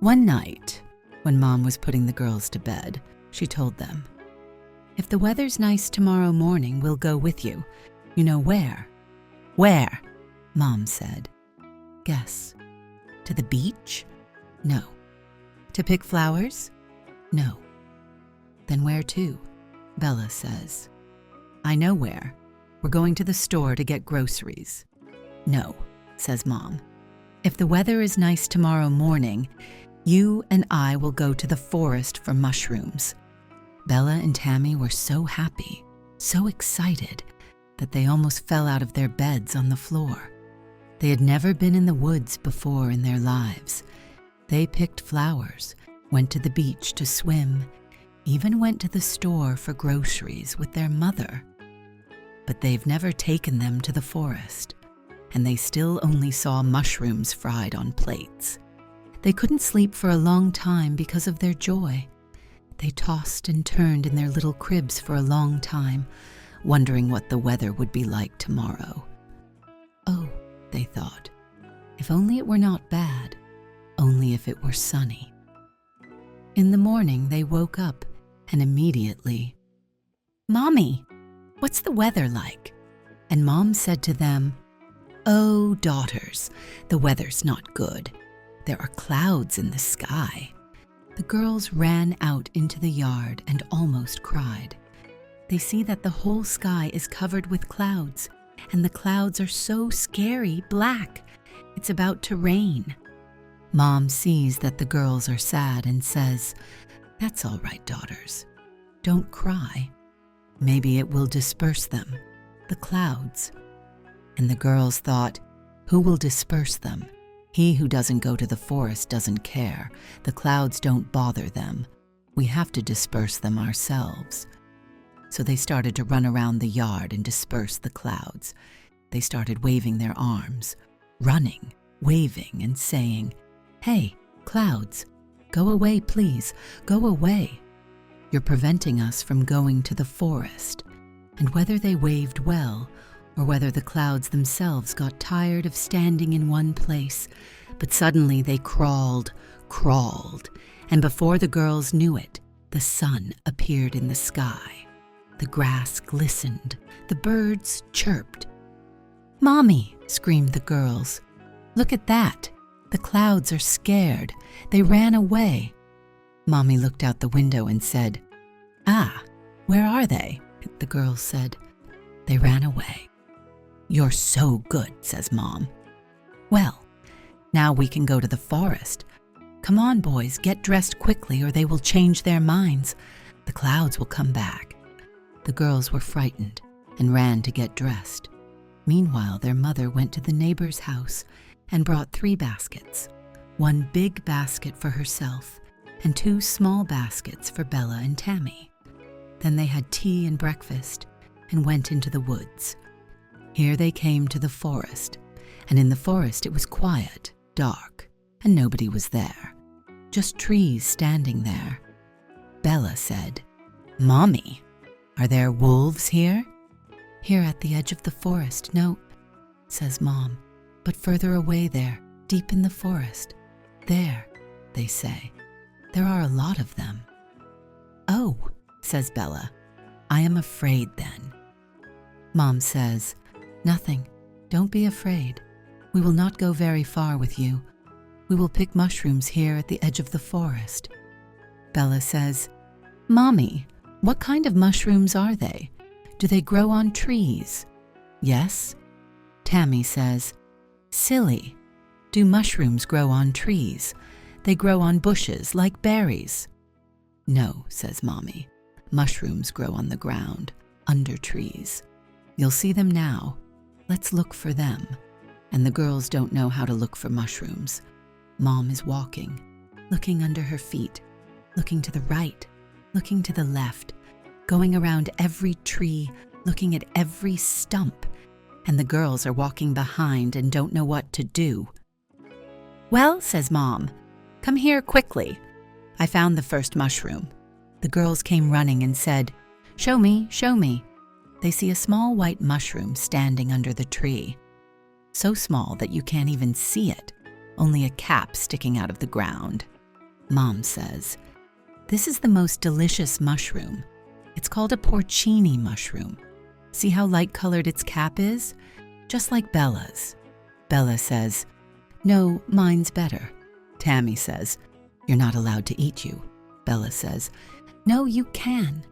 One night, when Mom was putting the girls to bed, she told them, "If the weather's nice tomorrow morning, we'll go with you. You know where?" "Where?" Mom said. "Guess. To the beach? No. To pick flowers? No. Then where to?" Bella says. "I know where. We're going to the store to get groceries." "No," says Mom. "If the weather is nice tomorrow morning, you and I will go to the forest for mushrooms." Bella and Tammy were so happy, so excited, that they almost fell out of their beds on the floor. They had never been in the woods before in their lives. They picked flowers, went to the beach to swim, even went to the store for groceries with their mother. But they've never taken them to the forest, and they still only saw mushrooms fried on plates. They couldn't sleep for a long time because of their joy. They tossed and turned in their little cribs for a long time, wondering what the weather would be like tomorrow. Oh, they thought, if only it were not bad, only if it were sunny. In the morning, they woke up and immediately, "Mommy, what's the weather like?" And Mom said to them, "Oh, daughters, the weather's not good. There are clouds in the sky." The girls ran out into the yard and almost cried. They see that the whole sky is covered with clouds, and the clouds are so scary black. It's about to rain. Mom sees that the girls are sad and says, "That's all right, daughters. Don't cry. Maybe it will disperse them, the clouds." And the girls thought, who will disperse them? He who doesn't go to the forest doesn't care. The clouds don't bother them. We have to disperse them ourselves. So they started to run around the yard and disperse the clouds. They started waving their arms, running, waving, and saying, "Hey, clouds, go away, please, go away. You're preventing us from going to the forest." And whether they waved well, or whether the clouds themselves got tired of standing in one place, but suddenly they crawled, and before the girls knew it, the sun appeared in the sky. The grass glistened, the birds chirped. "Mommy," screamed the girls, "look at that. The clouds are scared. They ran away." Mommy looked out the window and said, "Ah, where are they?" The girls said, "They ran away." "You're so good," says Mom. "Well, now we can go to the forest. Come on, boys, get dressed quickly or they will change their minds. The clouds will come back." The girls were frightened and ran to get dressed. Meanwhile, their mother went to the neighbor's house and brought 3 baskets, 1 big basket for herself and 2 small baskets for Bella and Tammy. Then they had tea and breakfast and went into the woods. Here they came to the forest, and in the forest it was quiet, dark, and nobody was there, just trees standing there. Bella said, "Mommy, are there wolves here?" "Here at the edge of the forest, no," says Mom, "but further away there, deep in the forest. There," they say, "there are a lot of them." "Oh," says Bella, "I am afraid then." Mom says, "Nothing, don't be afraid. We will not go very far with you. We will pick mushrooms here at the edge of the forest." Bella says, "Mommy, what kind of mushrooms are they? Do they grow on trees?" "Yes." Tammy says, "Silly. Do mushrooms grow on trees? They grow on bushes like berries." "No," says Mommy. "Mushrooms grow on the ground, under trees. You'll see them now. Let's look for them." And the girls don't know how to look for mushrooms. Mom is walking, looking under her feet, looking to the right, looking to the left, going around every tree, looking at every stump, and the girls are walking behind and don't know what to do. "Well," says Mom, "come here quickly. I found the first mushroom." The girls came running and said, "Show me, show me." They see a small white mushroom standing under the tree. So small that you can't even see it, only a cap sticking out of the ground. Mom says, "This is the most delicious mushroom. It's called a porcini mushroom. See how light-colored its cap is? Just like Bella's." Bella says, "No, mine's better." Tammy says, "You're not allowed to eat you." Bella says, "No, you can."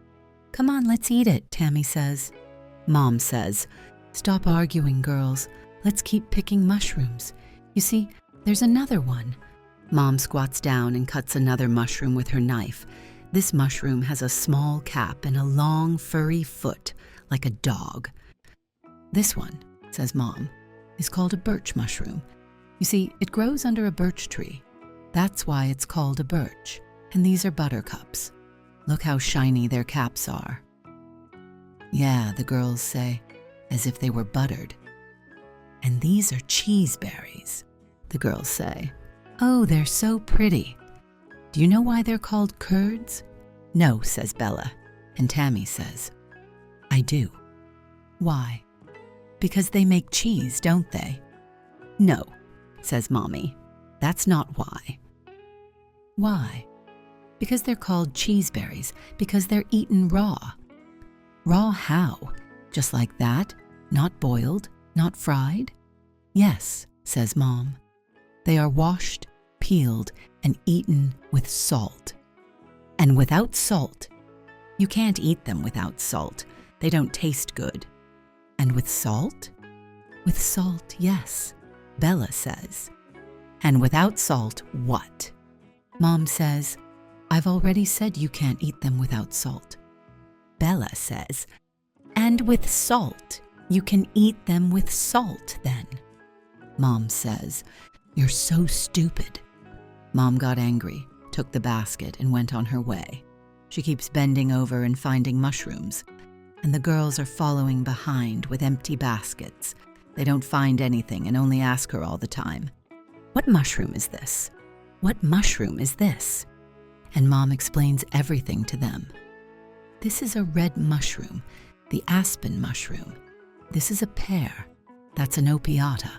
"Come on, let's eat it," Tammy says. Mom says, "Stop arguing, girls. Let's keep picking mushrooms. You see, there's another one." Mom squats down and cuts another mushroom with her knife. This mushroom has a small cap and a long, furry foot, like a dog. "This one," says Mom, "is called a birch mushroom. You see, it grows under a birch tree. That's why it's called a birch. And these are buttercups. Look how shiny their caps are." "Yeah," the girls say, as if they were buttered. "And these are cheeseberries," the girls say. "Oh, they're so pretty. Do you know why they're called curds?" "No," says Bella. And Tammy says, "I do." "Why?" "Because they make cheese, don't they?" "No," says Mommy. "That's not why." "Why?" "Because they're called cheeseberries, because they're eaten raw." "Raw how? Just like that? Not boiled? Not fried?" "Yes," says Mom. "They are washed, peeled, and eaten with salt. And without salt, you can't eat them without salt. They don't taste good." "And with salt?" "With salt, yes," Bella says. "And without salt, what?" Mom says, "I've already said you can't eat them without salt." Bella says, "And with salt, you can eat them with salt then." Mom says, "You're so stupid." Mom got angry, took the basket, and went on her way. She keeps bending over and finding mushrooms, and the girls are following behind with empty baskets. They don't find anything and only ask her all the time, "What mushroom is this? What mushroom is this?" And Mom explains everything to them. "This is a red mushroom, the aspen mushroom. This is a pear. That's an opiata."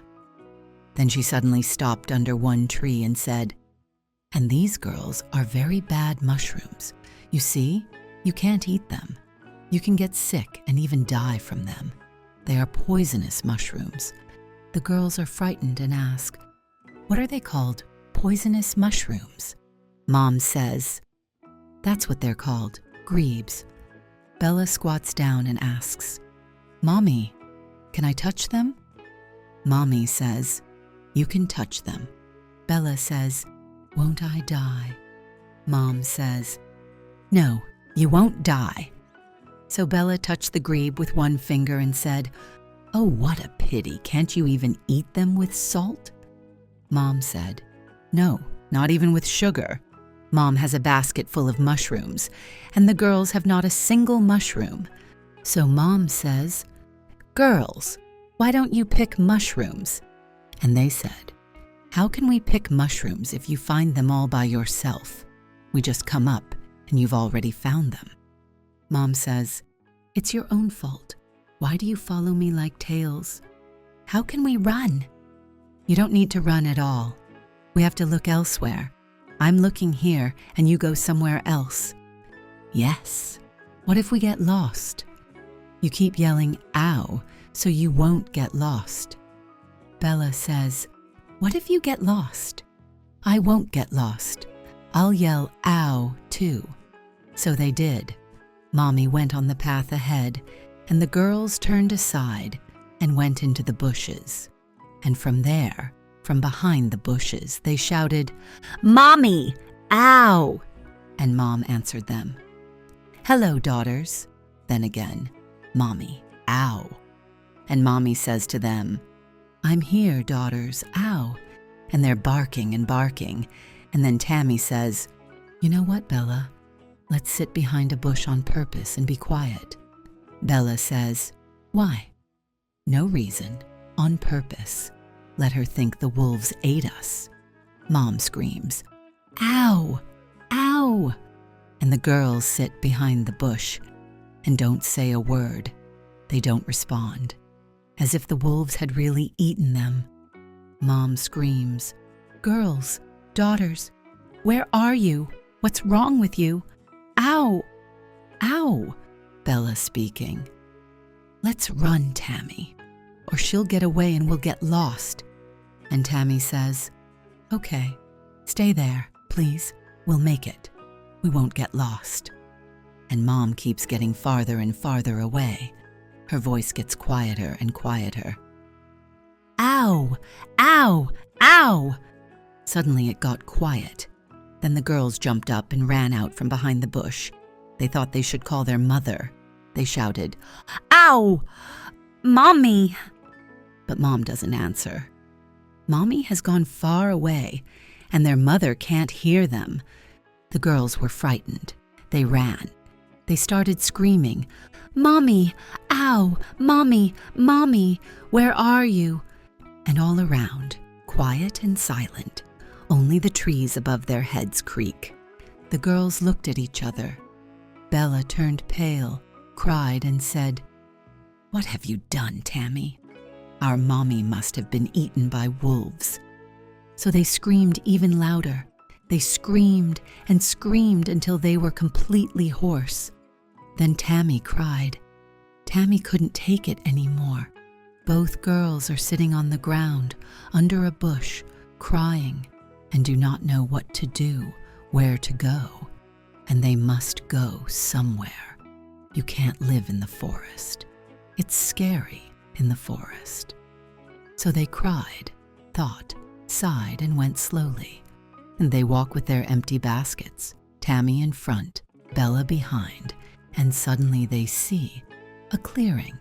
Then she suddenly stopped under one tree and said, "And these girls are very bad mushrooms. You see, you can't eat them. You can get sick and even die from them. They are poisonous mushrooms." The girls are frightened and ask, "What are they called? Poisonous mushrooms?" Mom says, "That's what they're called, grebes." Bella squats down and asks, "Mommy, can I touch them?" Mommy says, "You can touch them." Bella says, "Won't I die?" Mom says, "No, you won't die." So Bella touched the grebe with one finger and said, "Oh, what a pity. Can't you even eat them with salt?" Mom said, "No, not even with sugar. Mom has a basket full of mushrooms, and the girls have not a single mushroom. So Mom says, 'Girls, why don't you pick mushrooms?' And they said, 'How can we pick mushrooms if you find them all by yourself? We just come up and you've already found them.' Mom says, 'It's your own fault. Why do you follow me like tails? How can we run?' 'You don't need to run at all. We have to look elsewhere. I'm looking here and you go somewhere else.' 'Yes. What if we get lost?' 'You keep yelling, ow, so you won't get lost.' Bella says, 'What if you get lost?' 'I won't get lost. I'll yell ow too.' So they did. Mommy went on the path ahead, and the girls turned aside and went into the bushes. And from there, from behind the bushes, they shouted, 'Mommy, ow!' And Mom answered them. 'Hello, daughters.' Then again, 'Mommy, ow.' And Mommy says to them, 'I'm here, daughters, ow.' And they're barking and barking. And then Tammy says, 'You know what, Bella? Let's sit behind a bush on purpose and be quiet.' Bella says, 'Why?' 'No reason. On purpose. Let her think the wolves ate us.' Mom screams, 'Ow! Ow!' And the girls sit behind the bush and don't say a word. They don't respond, as if the wolves had really eaten them. Mom screams, 'Girls, daughters, Where are you? What's wrong with you? Ow! Ow! Bella speaking. Let's run, Tammy, or she'll get away and we'll get lost. And Tammy says, okay, stay there, please. We'll make it. We won't get lost. And Mom keeps getting farther and farther away. Her voice gets quieter and quieter. Ow! Ow! Ow! Suddenly it got quiet. Then the girls jumped up and ran out from behind the bush. They thought they should call their mother. They shouted, Ow! Mommy! But Mom doesn't answer. Mommy has gone far away, and their mother can't hear them. The girls were frightened. They ran. They started screaming, Mommy! Ow! Mommy! Mommy! Where are you? And all around, quiet and silent, only the trees above their heads creak. The girls looked at each other. Bella turned pale, cried, and said, What have you done, Tammy? Our mommy must have been eaten by wolves. So they screamed even louder. They screamed and screamed until they were completely hoarse. Then Tammy cried. Tammy couldn't take it anymore. Both girls are sitting on the ground, under a bush, crying, and do not know what to do, where to go. And they must go somewhere. You can't live in the forest. It's scary in the forest. So they cried, thought, sighed, and went slowly. And they walk with their empty baskets, Tammy in front, Bella behind, and suddenly they see a clearing.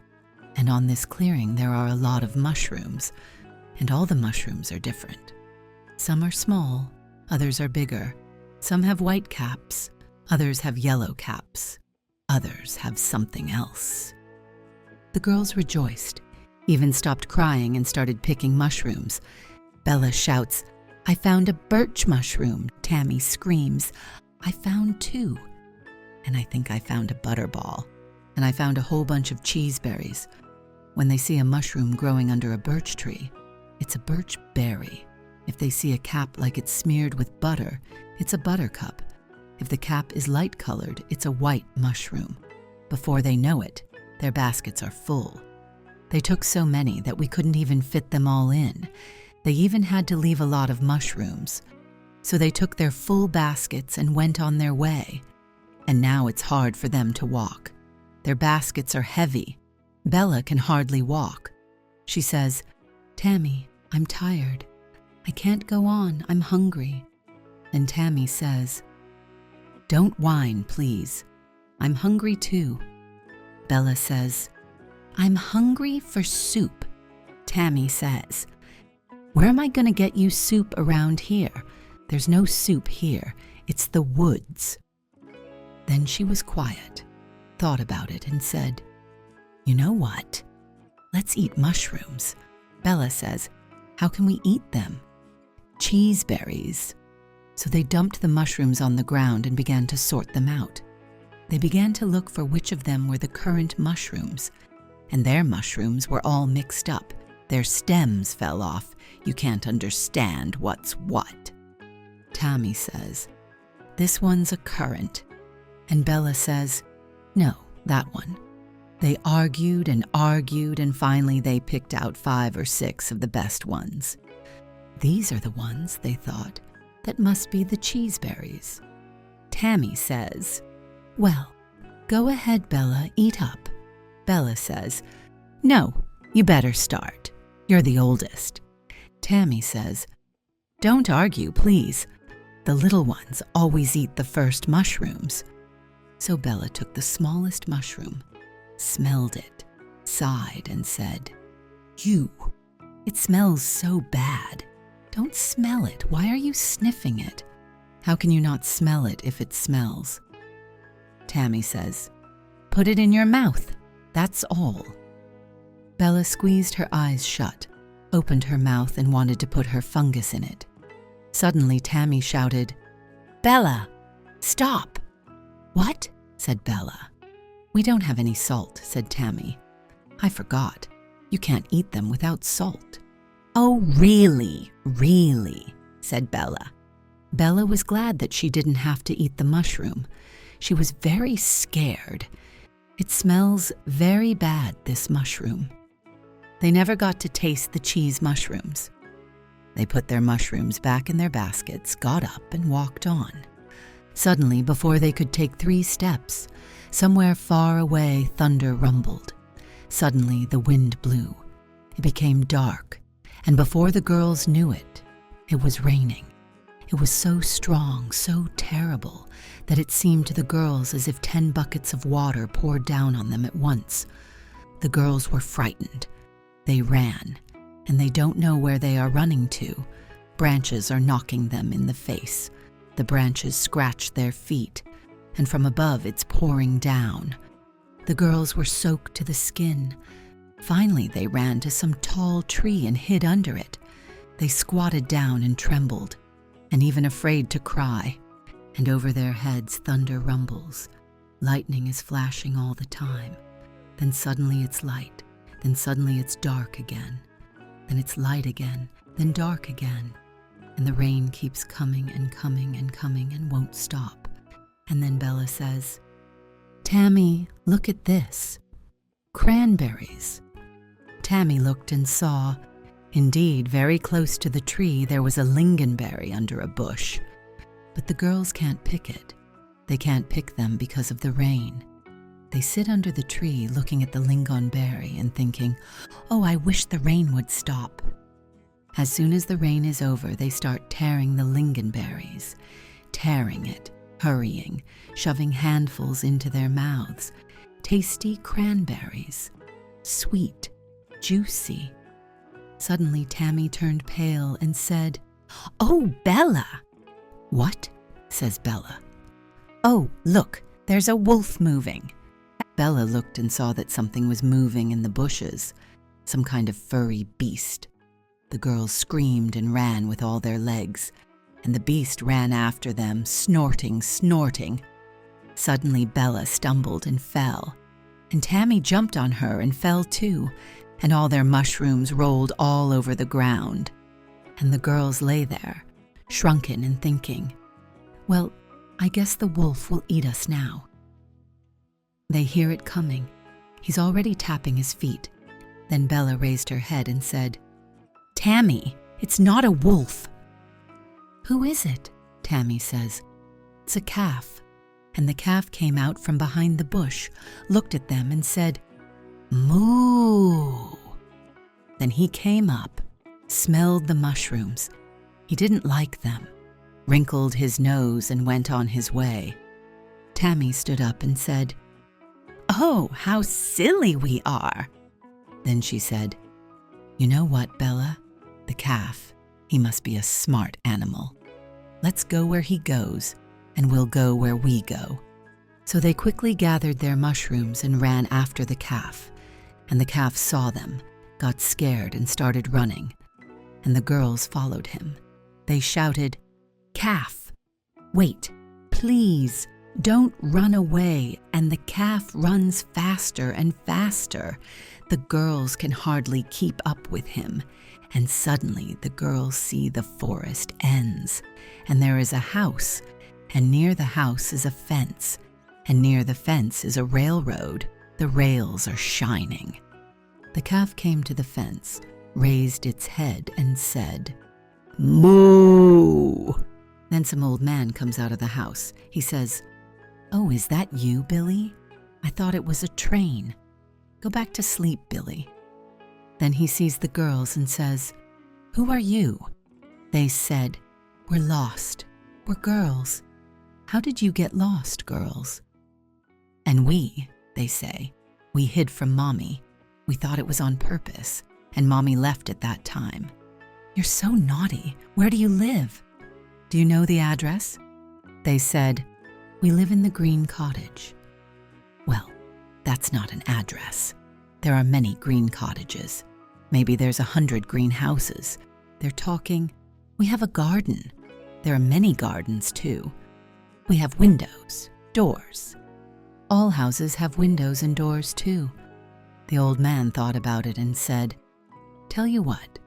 And on this clearing there are a lot of mushrooms, and all the mushrooms are different. Some are small, others are bigger. Some have white caps, others have yellow caps. Others have something else. The girls rejoiced, even stopped crying and started picking mushrooms. Bella shouts, I found a birch mushroom. Tammy screams, I found 2. And I think I found a butterball. And I found a whole bunch of cheeseberries. When they see a mushroom growing under a birch tree, it's a birch berry. If they see a cap like it's smeared with butter, it's a buttercup. If the cap is light-colored, it's a white mushroom. Before they know it, their baskets are full. They took so many that we couldn't even fit them all in. They even had to leave a lot of mushrooms. So they took their full baskets and went on their way. And now it's hard for them to walk. Their baskets are heavy. Bella can hardly walk. She says, Tammy, I'm tired. I can't go on. I'm hungry. And Tammy says, Don't whine, please. I'm hungry too. Bella says, I'm hungry for soup. Tammy says, Where am I going to get you soup around here? There's no soup here. It's the woods. Then she was quiet, thought about it, and said, You know what? Let's eat mushrooms. Bella says, How can we eat them? Cheeseberries. So they dumped the mushrooms on the ground and began to sort them out. They began to look for which of them were the currant mushrooms. And their mushrooms were all mixed up. Their stems fell off. You can't understand what's what. Tammy says, This one's a currant. And Bella says, No, that one. They argued and finally they picked out 5 or 6 of the best ones. These are the ones, they thought, that must be the cheeseberries. Tammy says, Well, go ahead, Bella, eat up. Bella says, No, you better start. You're the oldest. Tammy says, Don't argue, please. The little ones always eat the first mushrooms. So Bella took the smallest mushroom, smelled it, sighed, and said, You, it smells so bad. Don't smell it. Why are you sniffing it? How can you not smell it if it smells? Tammy says, Put it in your mouth. That's all. Bella squeezed her eyes shut, opened her mouth, and wanted to put her fungus in it. Suddenly, Tammy shouted, Bella, stop! What? Said Bella. We don't have any salt, said Tammy. I forgot. You can't eat them without salt. Oh, really, really, said Bella. Bella was glad that she didn't have to eat the mushroom. She was very scared. It smells very bad, this mushroom. They never got to taste the cheese mushrooms. They put their mushrooms back in their baskets, got up, and walked on. Suddenly, before they could take 3 steps, somewhere far away thunder rumbled. Suddenly, the wind blew. It became dark, and before the girls knew it, it was raining. It was so strong, so terrible, that it seemed to the girls as if 10 buckets of water poured down on them at once. The girls were frightened. They ran, and they don't know where they are running to. Branches are knocking them in the face. The branches scratch their feet, and from above it's pouring down. The girls were soaked to the skin. Finally, they ran to some tall tree and hid under it. They squatted down and trembled, and even afraid to cry. And over their heads thunder rumbles. Lightning is flashing all the time. Then suddenly it's light. Then suddenly it's dark again. Then it's light again. Then dark again. And the rain keeps coming and coming and coming and won't stop. And then Bella says, "Tammy, look at this. Cranberries." Tammy looked and saw, indeed, very close to the tree there was a lingonberry under a bush. But the girls can't pick it. They can't pick them because of the rain. They sit under the tree looking at the lingonberry and thinking, "Oh, I wish the rain would stop." As soon as the rain is over, they start tearing the lingonberries, tearing it, hurrying, shoving handfuls into their mouths. Tasty cranberries, sweet, juicy. Suddenly Tammy turned pale and said, "Oh, Bella!" "What?" says Bella. "Oh, look, there's a wolf moving." Bella looked and saw that something was moving in the bushes, some kind of furry beast. The girls screamed and ran with all their legs, and the beast ran after them, snorting, snorting. Suddenly Bella stumbled and fell, and Tammy jumped on her and fell too, and all their mushrooms rolled all over the ground. And the girls lay there, shrunken and thinking, "Well, I guess the wolf will eat us now." They hear it coming. He's already tapping his feet. Then Bella raised her head and said, "Tammy, it's not a wolf." "Who is it?" Tammy says. "It's a calf." And the calf came out from behind the bush, looked at them and said, "Moo." Then he came up, smelled the mushrooms. He didn't like them, wrinkled his nose and went on his way. Tammy stood up and said, "Oh, how silly we are." Then she said, "You know what, Bella? The calf, he must be a smart animal. Let's go where he goes, and we'll go where we go." So they quickly gathered their mushrooms and ran after the calf. And the calf saw them, got scared and started running. And the girls followed him. They shouted, "Calf, wait, please, don't run away." And the calf runs faster and faster. The girls can hardly keep up with him. And suddenly the girls see the forest ends, and there is a house, and near the house is a fence, and near the fence is a railroad. The rails are shining. The calf came to the fence, raised its head, and said, "Moo!" Then some old man comes out of the house. He says, "Oh, is that you, Billy? I thought it was a train. Go back to sleep, Billy." Then he sees the girls and says, "Who are you?" They said, "We're lost. We're girls. How did you get lost, girls?" "And we," they say, "we hid from Mommy. We thought it was on purpose, and Mommy left at that time." "You're so naughty. Where do you live?" "Do you know the address?" They said, "We live in the green cottage." Well, that's not an address. There are many green cottages. Maybe there's 100 green houses. They're talking, "We have a garden." There are many gardens too. We have windows, doors. All houses have windows and doors too. The old man thought about it and said, "Tell you what,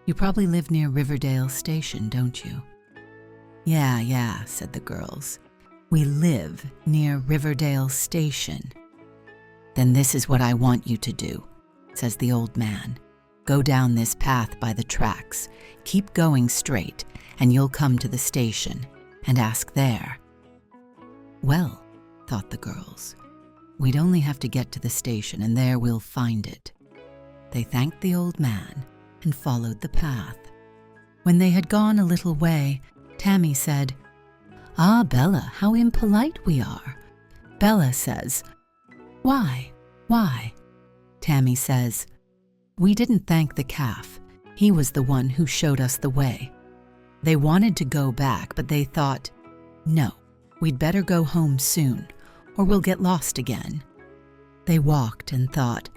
you probably live near Riverdale Station, don't you?" Yeah, said the girls. We live near Riverdale Station. Then this is what I want you to do, says the old man. Go down this path by the tracks, keep going straight, and you'll come to the station, and ask there. Well, thought the girls, we'd only have to get to the station, and there we'll find it. They thanked the old man and followed the path. When they had gone a little way, Tammy said, "Ah, Bella, how impolite we are." Bella says, "Why? Why?" Tammy says, "We didn't thank the calf. He was the one who showed us the way. They wanted to go back, but they thought, no, we'd better go home soon, or we'll get lost again. They walked and thought,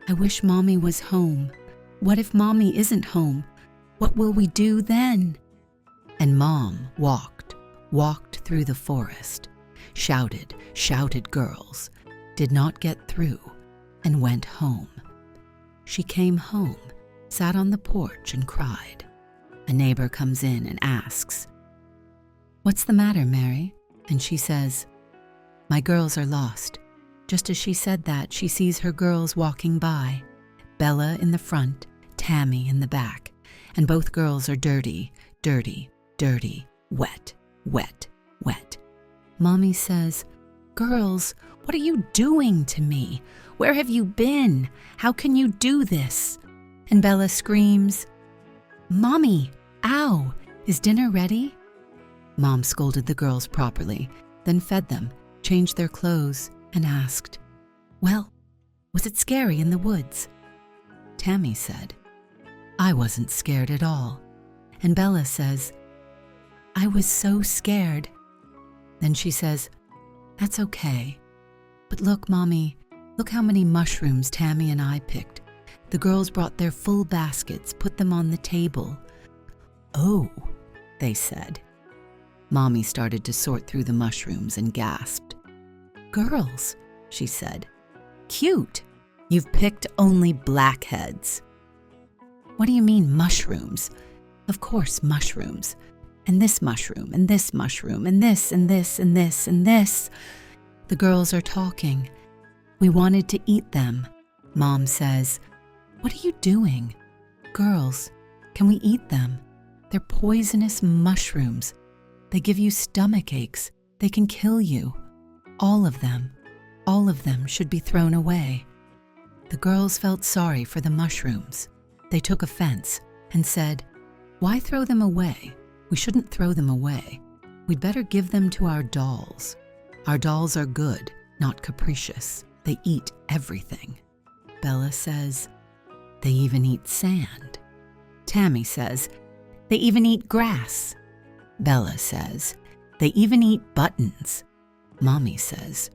I wish Mommy was home. What if Mommy isn't home? What will we do then?" And Mom walked through the forest, shouted girls, did not get through, and went home. She came home, sat on the porch and cried. A neighbor comes in and asks, "What's the matter, Mary?" And she says, "My girls are lost." Just as she said that, she sees her girls walking by, Bella in the front, Tammy in the back, and both girls are dirty, wet. Mommy says, "Girls, what are you doing to me? Where have you been? How can you do this?" And Bella screams, "Mommy, ow, is dinner ready?" Mom scolded the girls properly, then fed them, changed their clothes, and asked, "Well, was it scary in the woods?" Tammy said, "I wasn't scared at all." And Bella says, "I was so scared." Then she says, "That's okay. But look, Mommy, look how many mushrooms Tammy and I picked. The girls brought their full baskets, put them on the table." "Oh," they said. Mommy started to sort through the mushrooms and gasped. "Girls," she said, "cute. You've picked only blackheads." "What do you mean mushrooms?" "Of course, mushrooms. And this mushroom, and this mushroom, and this, and this, and this, and this." The girls are talking. "We wanted to eat them." Mom says, "What are you doing?" "Girls, can we eat them? They're poisonous mushrooms. They give you stomach aches. They can kill you. All of them should be thrown away." The girls felt sorry for the mushrooms. They took offense and said, "Why throw them away? We shouldn't throw them away. We'd better give them to our dolls. Our dolls are good, not capricious. They eat everything." Bella says, "They even eat sand." Tammy says, "They even eat grass." Bella says, "They even eat buttons." Mommy says,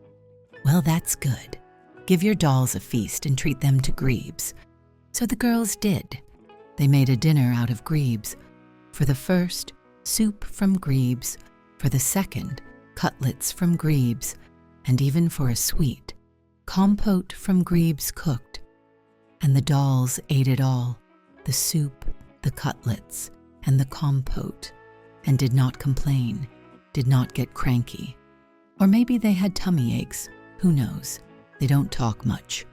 "Well, that's good. Give your dolls a feast and treat them to grebes." So the girls did. They made a dinner out of grebes. For the first, soup from grebes. For the second, cutlets from grebes. And even for a sweet, compote from grebes cooked. And the dolls ate it all, the soup, the cutlets, and the compote, and did not complain, did not get cranky. Or maybe they had tummy aches, who knows? They don't talk much.